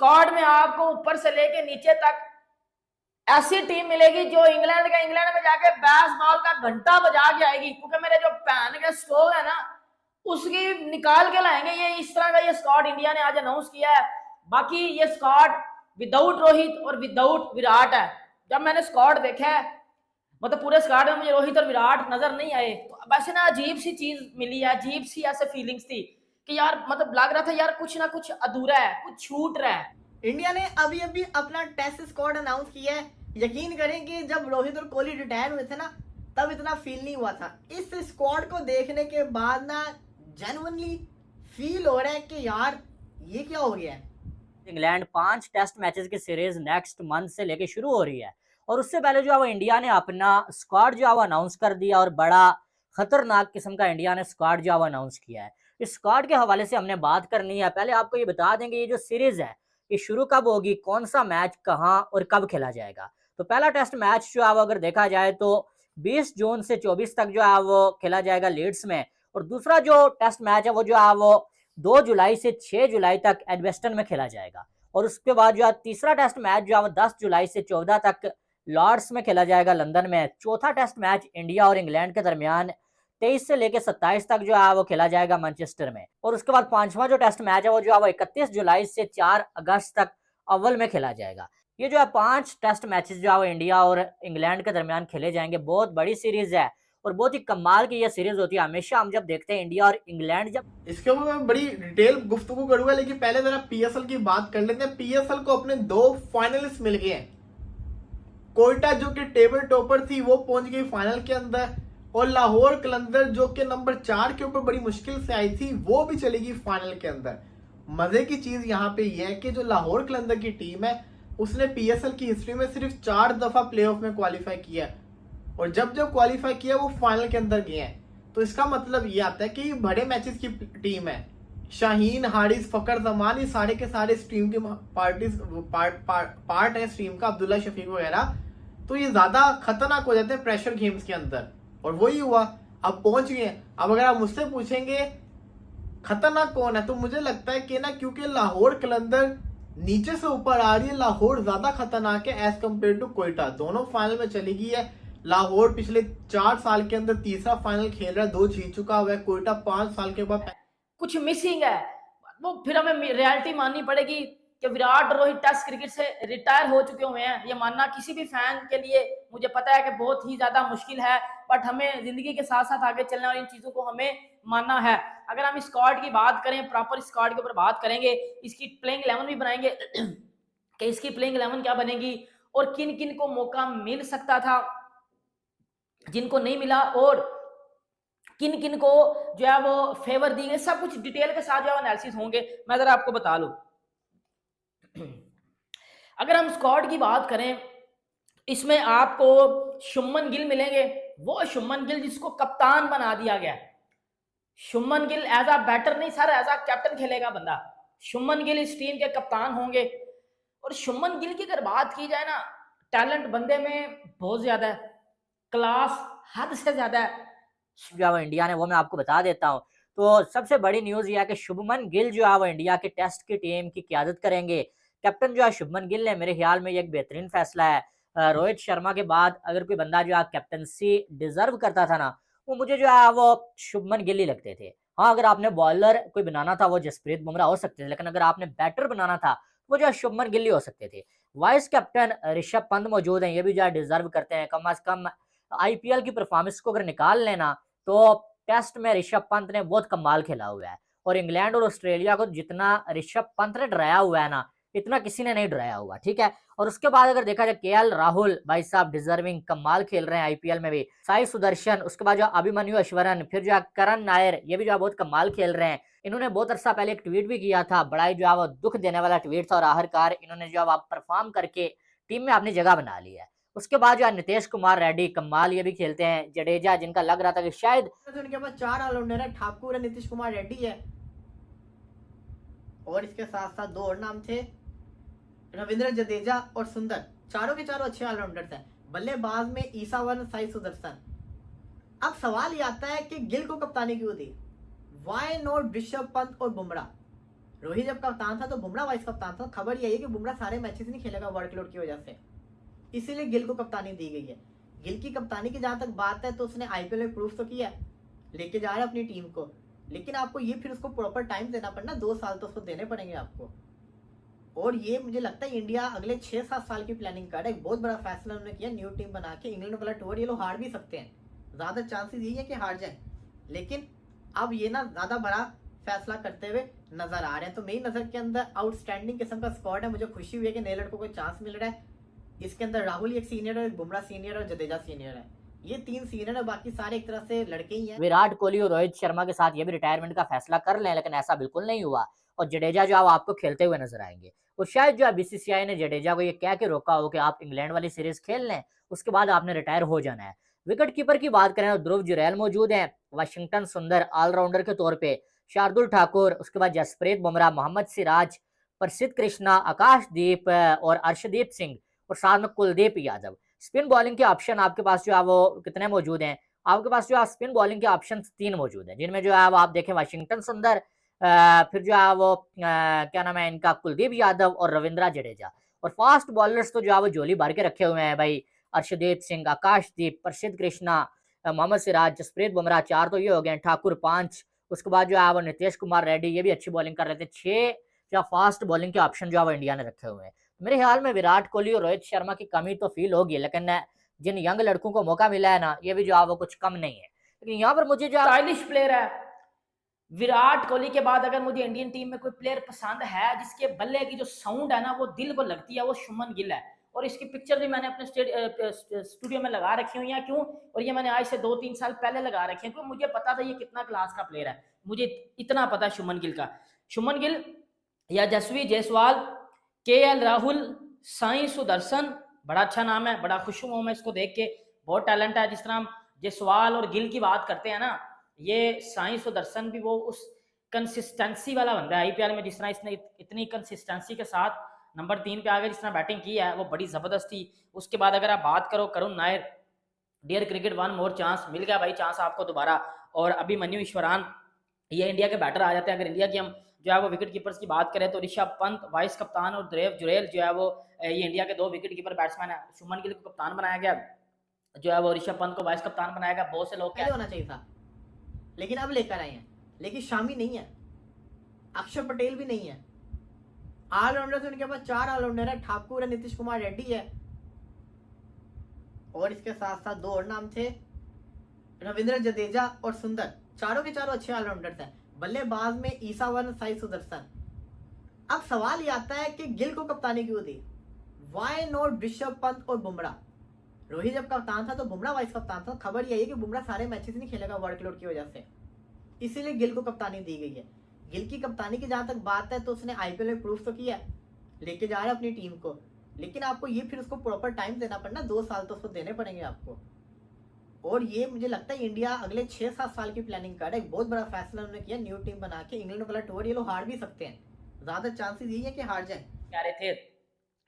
Squad में आपको ऊपर से लेके नीचे तक ऐसी टीम मिलेगी जो इंग्लैंड में जाके बेसबॉल का घंटा बजा के आएगी, क्योंकि मेरे जो पैन के स्टोव है ना उसकी निकाल के लाएंगे। ये इस तरह का ये स्क्वाड इंडिया ने आज अनाउंस किया है। बाकी ये स्क्वाड विदाउट रोहित और विदाउट विराट है। जब मैंने स्क्वाड देखा है, मतलब पूरे स्क्वाड में मुझे रोहित और विराट नजर नहीं आए, तो वैसे ना अजीब सी चीज मिली है, अजीब सी ऐसे फीलिंग्स थी कि यार मतलब लग रहा था यार कुछ ना कुछ अधूरा है, कुछ छूट रहा है। इंडिया ने अभी अभी अपना टेस्ट स्क्वाड अनाउंस किया है। यकीन करें कि जब रोहित और कोहली रिटायर हुए थे ना, तब इतना फील नहीं हुआ था। इस स्क्वाड को देखने के बाद ना जेन्युइनली फील हो रहा है कि यार ये क्या हो गया है। इंग्लैंड 5 टेस्ट मैचेस की सीरीज नेक्स्ट मंथ से लेके शुरू हो रही है, और उससे पहले जो है वो इंडिया ने अपना स्क्वाड जो है वो अनाउंस कर दिया, और बड़ा खतरनाक किस्म का इंडिया ने स्क्वाड जो है वो अनाउंस किया है। इस स्क्वाड के हवाले से हमने बात करनी है। पहले आपको ये बता देंगे ये जो सीरीज है ये शुरू कब होगी, कौन सा मैच कहाँ और कब खेला जाएगा। तो पहला टेस्ट मैच जो है वो अगर देखा जाए तो 20 जून से 24 तक जो है वो खेला जाएगा लीड्स में, और दूसरा जो टेस्ट मैच है वो जो है वो 2 जुलाई से 6 जुलाई तक एडवेस्टन में खेला जाएगा, और उसके बाद जो है तीसरा टेस्ट मैच जो है वो 10 जुलाई से 14 तक लॉर्ड्स में खेला जाएगा लंदन में। चौथा टेस्ट मैच इंडिया और इंग्लैंड के दरमियान 23 से लेकर 27 तक जो है वो खेला जाएगा मैनचेस्टर में, और उसके बाद पांचवा जो टेस्ट मैच है वो जो है वो 31 जुलाई से 4 अगस्त तक अव्वल में खेला जाएगा। ये जो है 5 टेस्ट मैचेस जो है वो इंडिया और इंग्लैंड के दरमियान खेले जाएंगे। बहुत बड़ी सीरीज है और बहुत ही कमाल की यह सीरीज होती है। हमेशा हम जब देखते हैं इंडिया और इंग्लैंड, जब इसके ऊपर मैं बड़ी डिटेल गुफ्तगू करूंगा, लेकिन पहले जरा पीएसएल की बात कर लेते हैं। पीएसएल को अपने 2 फाइनलिस्ट मिल गए हैं। कोयटा जो कि टेबल टॉपर थी वो पहुंच गई फाइनल के अंदर, और लाहौर कलंदर जो कि नंबर 4 के ऊपर बड़ी मुश्किल से आई थी वो भी चलेगी फाइनल के अंदर। मजे की चीज यहाँ पे यह है कि जो लाहौर कलंदर की टीम है उसने पीएसएल की हिस्ट्री में सिर्फ 4 दफा प्लेऑफ में क्वालिफाई किया, और जब जब क्वालिफाई किया वो फाइनल के अंदर गए हैं। तो इसका मतलब ये आता है कि बड़े मैचेस की टीम है। शाहीन, हारिस, फकर जमान, ये सारे के सारे स्ट्रीम के पार्ट है स्ट्रीम का, अब्दुल्ला शफीक वगैरह। तो ये ज्यादा खतरनाक हो जाते हैं प्रेशर गेम्स के अंदर, और वही हुआ। अब पहुंच गए। अब अगर आप मुझसे पूछेंगे खतरनाक कौन है, तो मुझे लगता है कि ना, क्योंकि लाहौर कलंदर नीचे से ऊपर आ रही है, लाहौर ज्यादा खतरनाक है एज कम्पेयर टू कोयटा। दोनों फाइनल में चली गई है। लाहौर पिछले 4 साल के अंदर तीसरा फाइनल खेल रहा है, 2 जीत चुका हुआ है। कोयटा 5 साल के बाद कुछ मिसिंग है, वो फिर हमें रियलिटी माननी पड़ेगी कि विराट और रोहित टेस्ट क्रिकेट से रिटायर हो चुके हुए हैं। ये मानना किसी भी फैन के लिए मुझे पता है कि बहुत ही ज्यादा मुश्किल है, बट हमें जिंदगी के साथ साथ आगे चलने वाली इन चीजों को हमें मानना है। अगर हम स्क्वाड की बात करें, प्रॉपर स्क्वाड के ऊपर बात करेंगे, इसकी प्लेइंग 11 भी बनाएंगे कि इसकी प्लेइंग 11 क्या बनेगी और किन किन को मौका मिल सकता था, जिनको नहीं मिला, और किन किन को जो है वो फेवर दी गई, सब कुछ डिटेल के साथ जो है एनालिसिस होंगे। मैं जरा आपको बता लूं, अगर हम स्क्वाड की बात करें, इसमें आपको शुभमन गिल मिलेंगे। वो शुभमन गिल जिसको कप्तान बना दिया गया। Shubman Gill as a batter नहीं सर, एज अ कैप्टन खेलेगा बंदा। शुभमन गिल इस टीम के कप्तान होंगे। और शुभमन गिल की अगर बात की जाए ना, टैलेंट बंदे में बहुत ज्यादा है, क्लास हद से ज्यादा है। जो है इंडिया ने, वो मैं आपको बता देता हूँ। तो सबसे बड़ी न्यूज ये है कि शुभमन गिल जो है वो इंडिया के टेस्ट की टीम की क़यादत करेंगे। कैप्टन जो है शुभमन गिल ने, मेरे ख्याल में ये एक बेहतरीन फैसला है। रोहित शर्मा के बाद अगर कोई बंदा जो है कैप्टनसी डिजर्व करता था ना, वो मुझे जो है वो शुभमन गिल ही लगते थे। हाँ, अगर आपने बॉलर कोई बनाना था वो जसप्रीत बुमराह हो सकते थे, लेकिन अगर आपने बैटर बनाना था वो जो है शुभमन गिल ही हो सकते थे। वाइस कैप्टन ऋषभ पंत मौजूद हैं, ये भी जो है डिजर्व करते हैं। कम अज कम आईपीएल की परफॉर्मेंस को अगर निकाल लेना तो टेस्ट में ऋषभ पंत ने बहुत कमाल खेला हुआ है, और इंग्लैंड और ऑस्ट्रेलिया को जितना ऋषभ पंत ने डराया हुआ है ना, इतना किसी ने नहीं डराया हुआ, ठीक है। और उसके बाद अगर देखा जाए केएल राहुल भाई साहब डिजर्विंग कमाल खेल रहे हैं आईपीएल में भी। साई सुदर्शन, उसके बाद जो अभिमन्यु अश्वरन, फिर जो है करण नायर, ये भी जो है बहुत कमाल खेल रहे हैं। इन्होंने बहुत अरसा पहले एक ट्वीट भी किया था, बड़ा ही जो है वो दुख देने वाला ट्वीट था, और आखिरकार इन्होंने जो है परफॉर्म करके टीम में अपनी जगह बना ली है। उसके बाद जो है नीतीश कुमार रेड्डी कमाल, ये भी खेलते हैं। जडेजा, जिनका लग रहा था कि शायद उनके पास 4 ऑलराउंडर है, ठाकुर है, नीतीश कुमार रेड्डी है, और इसके साथ साथ 2 और नाम थे, रविंद्र जडेजा और सुंदर। चारों के चारों अच्छे ऑलराउंडर्स हैं। बल्लेबाज में ईसावन, साई सुदर्शन। अब सवाल ये आता है कि गिल को कप्तानी क्यों दी, वाई नॉट ऋषभ पंत और बुमराह। रोहित जब कप्तान था तो बुमराह वाइस कप्तान था। खबर यही है कि बुमराह सारे मैचेस नहीं खेलेगा वर्कलोड की वजह से, इसीलिए गिल को कप्तानी दी गई है। गिल की कप्तानी की जहां तक बात है तो उसने आईपीएल में प्रूफ तो किया है, लेके जा रहा है अपनी टीम को, लेकिन आपको ये फिर उसको प्रॉपर टाइम देना पड़ना, 2 साल तो उसको देने पड़ेंगे आपको। और ये मुझे लगता है इंडिया अगले 6-7 साल की प्लानिंग कर रहा है। एक बहुत बड़ा फैसला उन्होंने किया, न्यू टीम बना के इंग्लैंड वाला टूर ये लोग हार भी सकते हैं, ज्यादा चांसेस यही है कि हार जाए, लेकिन अब ये ना ज्यादा बड़ा फैसला करते हुए नजर आ रहे हैं। तो मेरी नजर के अंदर आउटस्टैंडिंग किस्म का स्क्वाड है। मुझे खुशी हुई है कि नए लड़कों को चांस मिल रहा है। इसके अंदर राहुल एक सीनियर है, बुमराह सीनियर और जडेजा सीनियर है, ये 3 सीनियर है, बाकी सारे एक तरह से लड़के ही हैं। विराट कोहली और रोहित शर्मा के साथ ये भी रिटायरमेंट का फैसला कर लें, लेकिन ऐसा बिल्कुल नहीं हुआ और जडेजा जो है आपको खेलते हुए नजर आएंगे। और शायद जो है बीसीसीआई ने जडेजा को ये कह के रोका हो कि आप इंग्लैंड वाली सीरीज खेल लें, उसके बाद आपने रिटायर हो जाना है। विकेट कीपर की बात करें तो ध्रुव जुरैल मौजूद हैं, वाशिंगटन सुंदर ऑलराउंडर के तौर पे, शार्दुल ठाकुर, उसके बाद जसप्रीत बुमराह, मोहम्मद सिराज, प्रसिद्ध कृष्णा, आकाशदीप और अर्शदीप सिंह और साथ में कुलदीप यादव। स्पिन बॉलिंग के ऑप्शन आपके पास जो है वो कितने मौजूद हैं? आपके पास जो है स्पिन बॉलिंग के ऑप्शन 3 मौजूद हैं, जिनमें जो है वो आप देखें वाशिंगटन सुंदर, फिर जो है वो क्या नाम है इनका, कुलदीप यादव और रविंद्र जडेजा। और फास्ट बॉलर्स तो जो है वो जोली भर के रखे हुए हैं भाई, अर्शदीप सिंह, आकाशदीप, प्रसिद्ध कृष्णा, मोहम्मद सिराज, जसप्रीत बुमराह, 4 तो ये हो गए, ठाकुर 5, उसके बाद जो है वो नीतीश कुमार रेड्डी, ये भी अच्छी बॉलिंग कर रहे थे। 6 जो फास्ट बॉलिंग के ऑप्शन जो है वो इंडिया ने रखे हुए हैं। मेरे ख्याल में विराट कोहली और रोहित शर्मा की कमी तो फील होगी, लेकिन जिन यंग लड़कों को मौका मिला है ना, ये भी जो है वो कुछ कम नहीं है। लेकिन यहाँ पर मुझे जो स्टाइलिश प्लेयर है विराट कोहली के बाद, अगर मुझे इंडियन टीम में कोई प्लेयर पसंद है जिसके बल्ले की जो साउंड है ना वो दिल को लगती है, वो शुभमन गिल है। और इसकी पिक्चर भी मैंने अपने स्टूडियो में लगा रखी हुई है। क्यों? और ये मैंने आज से 2-3 साल पहले लगा रखी है, क्योंकि मुझे पता था ये कितना क्लास का प्लेयर है। मुझे इतना पता है शुभमन गिल का। शुभमन गिल, यशस्वी जायसवाल, केएल राहुल, साई सुदर्शन, बड़ा अच्छा नाम है, बड़ा खुश हूं मैं इसको देख के, बहुत टैलेंट है। जिस तरह हम जायसवाल और गिल की बात करते हैं ना, ये साई सुदर्शन भी वो उस कंसिस्टेंसी वाला बंदा है आईपीएल में। जिस तरह इसने इतनी कंसिस्टेंसी के साथ नंबर 3 पे आगे जिस तरह बैटिंग की है वो बड़ी जबरदस्त थी। उसके बाद अगर आप बात करो Karun Nair, dear cricket 1 more chance, मिल गया भाई चांस आपको दोबारा। और अभिमन्यु ईश्वरान, ये इंडिया के बैटर आ जाते हैं। अगर इंडिया की हम जो है वो विकेट कीपर्स की बात करें तो ऋषभ पंत वाइस कप्तान और ध्रुव जुरैल जो है वो ये इंडिया के 2 विकेट कीपर बैट्समैन है। शुभमन गिल को कप्तान बनाया गया, जो है वो ऋषभ पंत को वाइस कप्तान बनाया गया। बहुत से लोग पहले होना चाहिए था, लेकिन अब लेकर आए हैं। लेकिन शामी नहीं है, अक्षर पटेल भी नहीं है, ऑलराउंडर से उनके पास 4 ऑलराउंडर है, ठाकुर है, नीतीश कुमार रेड्डी है, और इसके साथ साथ 2 और नाम थे, रविंद्र जडेजा और सुंदर। चारों के चारों अच्छे ऑलराउंडर्स हैं। बल्लेबाज में ईसावन, साई सुदर्शन। अब सवाल ये आता है कि गिल को कप्तानी क्यों दी? वाई नॉट ऋषभ पंत और बुमराह? रोहित जब कप्तान था तो बुमराह वाइस कप्तान था। खबर यही है कि बुमराह सारे मैचेस नहीं खेलेगा वर्कलोड की वजह से, इसीलिए गिल को कप्तानी दी गई है। गिल की कप्तानी की जहां तक बात है तो उसने आईपीएल में प्रूफ तो किया है, लेके जा रहा है अपनी टीम को, लेकिन आपको ये फिर उसको प्रॉपर टाइम देना पड़ना, 2 साल तो उसको देने पड़ेंगे आपको। और ये मुझे लगता है इंडिया अगले 6-7 साल की प्लानिंग कर रहा है। एक बहुत बड़ा फैसला उन्होंने किया, न्यू टीम बना के इंग्लैंड वाला टूर ये लोग हार भी सकते हैं, ज्यादा चांसेस यही है कि हार जाए। कह रहे थे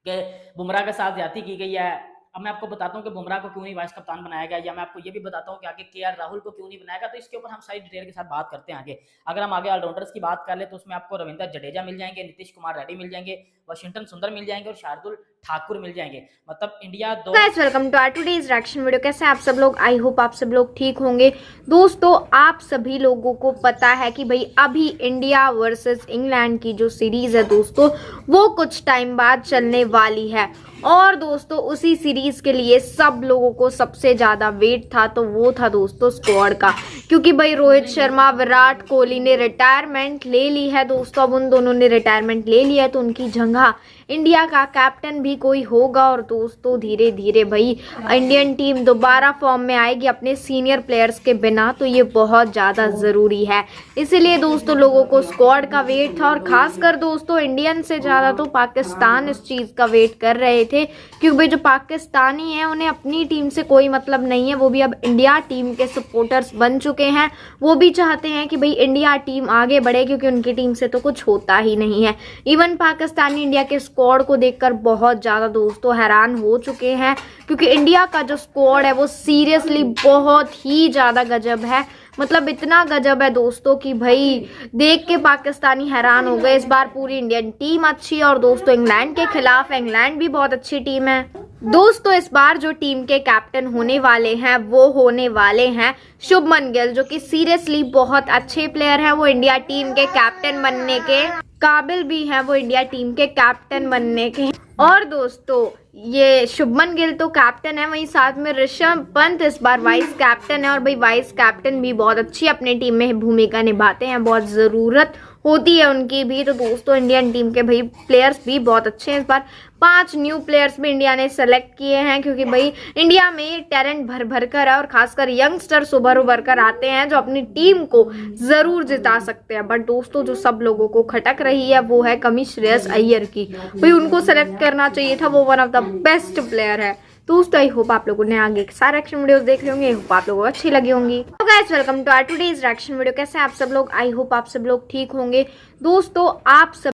कि बुमराह के साथ ज्यादती की गई है। अब मैं आपको बताता हूँ कि बुमराह को क्यों नहीं वाइस कप्तान बनाया गया, या मैं आपको ये भी बताता हूँ कि आगे केएल राहुल को क्यों नहीं बनाया गया। तो इसके ऊपर हम सारी डिटेल के साथ बात करते हैं आगे। अगर हम आगे ऑलराउंडर्स की बात कर ले तो उसमें आपको रविंद्र जडेजा मिल जाएंगे, नीतीश कुमार रेड्डी मिल जाएंगे, वाशिंगटन सुंदर मिल जाएंगे और शार्दुल ठाकुर मिल जाएंगे। मतलब India 2। Guys welcome to our today's reaction video. कैसे आप सब लोग? आई होप आप सब लोग ठीक होंगे। दोस्तों, आप सभी लोगों को पता है कि भाई अभी इंडिया वर्सेस इंग्लैंड की जो सीरीज है दोस्तों, वो कुछ टाइम बाद चलने वाली है। और दोस्तों उसी सीरीज के लिए सब लोगों को सबसे ज्यादा वेट था, तो वो था दोस्तों स्क्वाड का, क्योंकि भाई रोहित शर्मा, विराट कोहली ने रिटायरमेंट ले ली है दोस्तों। अब उन दोनों ने रिटायरमेंट ले लिया है तो उनकी जगह इंडिया का कैप्टन भी कोई होगा। और दोस्तों धीरे धीरे भाई इंडियन टीम दोबारा फॉर्म में आएगी अपने सीनियर प्लेयर्स के बिना, तो ये बहुत ज़्यादा ज़रूरी है। इसीलिए दोस्तों लोगों को स्क्वाड का वेट था, और ख़ासकर दोस्तों इंडियन से ज़्यादा तो पाकिस्तान इस चीज़ का वेट कर रहे थे, क्योंकि भाई जो पाकिस्तानी हैं उन्हें अपनी टीम से कोई मतलब नहीं है। वो भी अब इंडिया टीम के सपोर्टर्स बन चुके हैं। वो भी चाहते हैं कि भाई इंडिया टीम आगे बढ़े, क्योंकि उनकी टीम से तो कुछ होता ही नहीं है। इवन पाकिस्तानी इंडिया के स्क्वाड को देखकर बहुत बहुत ज़्यादा दोस्तों हैरान हो चुके हैं, क्योंकि इंडिया का जो स्क्वाड है वो सीरियसली बहुत ही ज़्यादा गजब है। मतलब इतना गजब है दोस्तों कि भाई देख के पाकिस्तानी हैरान हो गए। इस बार पूरी इंडियन टीम अच्छी है और दोस्तों इंग्लैंड के खिलाफ इंग्लैंड भी बहुत अच्छी टीम है। दोस्तों इस बार जो टीम के कैप्टन होने वाले हैं वो होने वाले हैं शुभमन गिल, जो कि सीरियसली बहुत अच्छे प्लेयर हैं। वो इंडिया टीम के कैप्टन बनने के काबिल भी हैं, वो इंडिया टीम के कैप्टन बनने के। और दोस्तों ये शुभमन गिल तो कैप्टन है, वहीं साथ में ऋषभ पंत इस बार वाइस कैप्टन है। और भाई वाइस कैप्टन भी बहुत अच्छी अपनी टीम में भूमिका निभाते हैं, बहुत ज़रूरत होती है उनकी भी। तो दोस्तों इंडियन टीम के भाई प्लेयर्स भी बहुत अच्छे हैं। इस बार 5 न्यू प्लेयर्स भी इंडिया ने सेलेक्ट किए हैं, क्योंकि भाई इंडिया में टैलेंट भर भर कर है और खासकर यंगस्टर्स उभर कर आते हैं जो अपनी टीम को ज़रूर जिता सकते हैं। बट दोस्तों जो सब लोगों को खटक रही है वो है कमी श्रेयस अय्यर की। भाई उनको सेलेक्ट करना चाहिए था, वो one of the best player है। दोस्तों आई होप आप लोगों ने आगे के सारे एक्शन वीडियोस देख रहे होंगे, आई होप आप लोगों को अच्छी लगी होंगी। तो guys welcome to our today's reaction video. कैसे आप सब लोग, आई होप आप सब लोग ठीक होंगे। दोस्तों आप सब